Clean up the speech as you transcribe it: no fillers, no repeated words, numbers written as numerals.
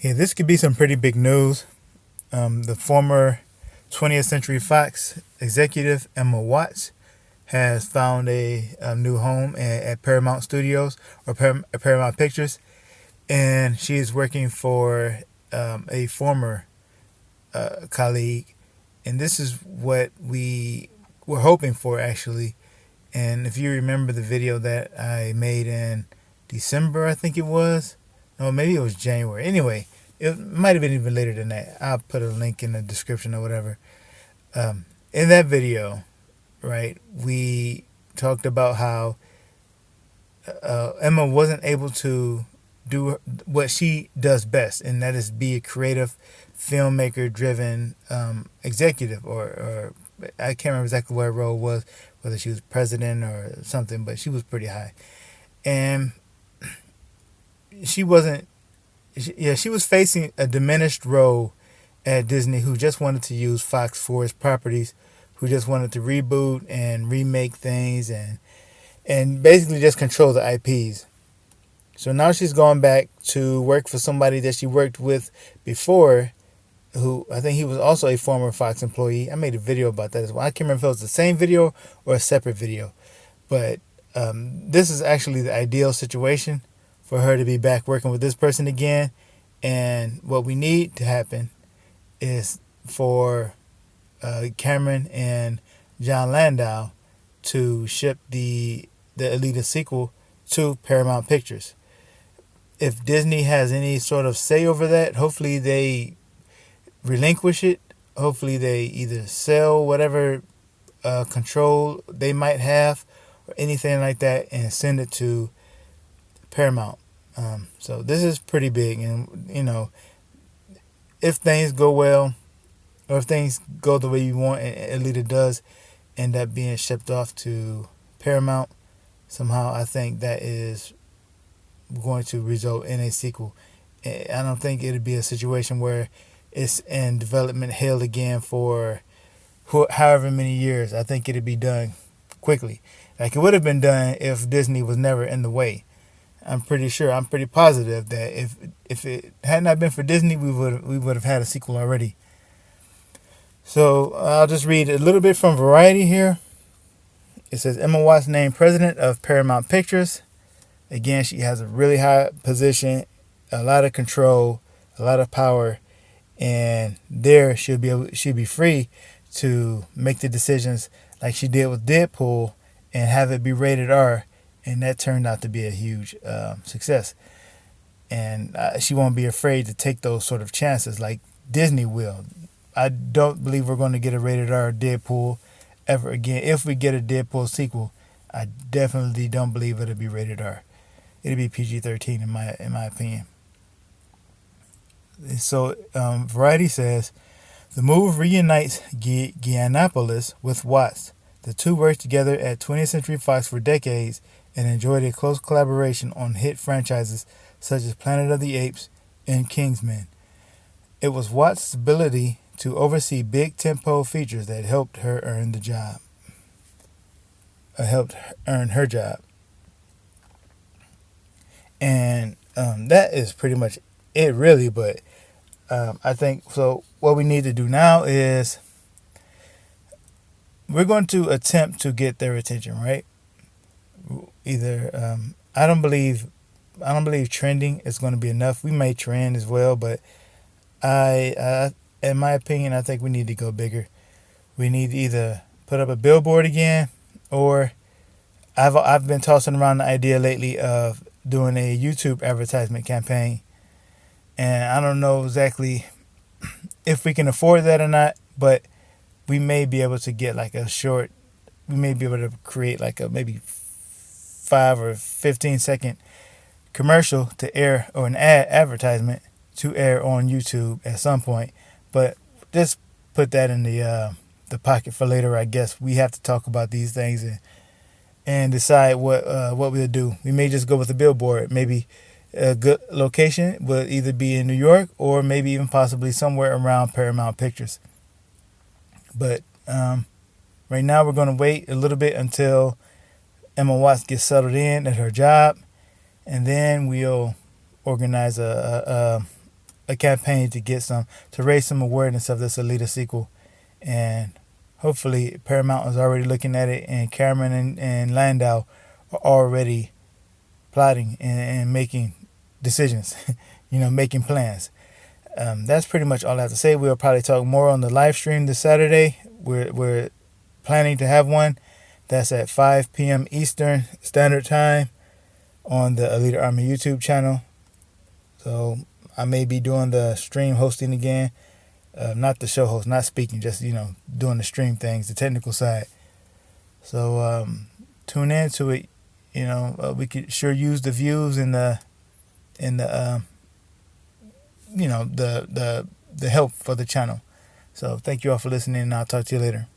Yeah, this could be some pretty big news. The former 20th Century Fox executive Emma Watts has found a new home at Paramount Studios or Paramount Pictures, and she is working for a former colleague. And this is what we were hoping for, actually. And if you remember the video that I made in December, I think it was, no, maybe it was January. Anyway, it might have been even later than that. I'll put a link in the description or whatever. In that video, right, we talked about how Emma wasn't able to do what she does best, and that is be a creative, filmmaker-driven executive, or I can't remember exactly what her role was, whether she was president or something, but she was pretty high, and she wasn't. She was facing a diminished role at Disney, who just wanted to use Fox for its properties, who just wanted to reboot and remake things and basically just control the IPs. So now she's gone back to work for somebody that she worked with before, who I think he was also a former Fox employee. I made a video about that as well. I can't remember if it was the same video or a separate video, but this is actually the ideal situation for her to be back working with this person again. And what we need to happen is for Cameron and John Landau to ship the Alita sequel to Paramount Pictures. If Disney has any sort of say over that, hopefully they relinquish it. Hopefully they either sell whatever control they might have or anything like that and send it to Paramount. So this is pretty big, and if things go well, or if things go the way you want, and Alita does end up being shipped off to Paramount, somehow I think that is going to result in a sequel. I don't think it'd be a situation where it's in development hell again for however many years. I think it'd be done quickly. Like it would have been done if Disney was never in the way. I'm pretty positive that if it had not been for Disney, we would have had a sequel already. So I'll just read a little bit from Variety here. It says Emma Watts named president of Paramount Pictures. Again, she has a really high position, a lot of control, a lot of power, and there she'll be free to make the decisions like she did with Deadpool and have it be rated R. And that turned out to be a huge success. And she won't be afraid to take those sort of chances like Disney will. I don't believe we're going to get a rated R Deadpool ever again. If we get a Deadpool sequel, I definitely don't believe it'll be rated R. It'll be PG-13 in my opinion. So Variety says, the move reunites Giannopoulos with Watts. The two worked together at 20th Century Fox for decades and enjoyed a close collaboration on hit franchises such as Planet of the Apes and Kingsman. It was Watts' ability to oversee big tempo features that helped her earn her job. And that is pretty much it, really. But I think so. What we need to do now is we're going to attempt to get their attention, right? Either I don't believe trending is going to be enough. We may trend as well, but in my opinion, I think we need to go bigger. We need to either put up a billboard again, or I've been tossing around the idea lately of doing a YouTube advertisement campaign, and I don't know exactly if we can afford that or not, but we may be able to get like a short. We may be able to create like a maybe 5 or 15-second commercial to air, or an advertisement to air on YouTube at some point. But just put that in the pocket for later. I guess we have to talk about these things and decide what we'll do. We may just go with a billboard. Maybe a good location will either be in New York or maybe even possibly somewhere around Paramount Pictures. But right now we're going to wait a little bit until Emma Watts gets settled in at her job, and then we'll organize a a campaign to get some to raise some awareness of this Alita sequel, and hopefully Paramount is already looking at it, and Cameron and Landau are already plotting and making decisions, making plans. That's pretty much all I have to say. We'll probably talk more on the live stream this Saturday. We're planning to have one that's at 5 p.m. Eastern Standard Time on the Alita Army YouTube channel. So I may be doing the stream hosting again. Not the show host, not speaking, just, doing the stream things, the technical side. So tune in to it. We could sure use the views and the the help for the channel. So thank you all for listening, and I'll talk to you later.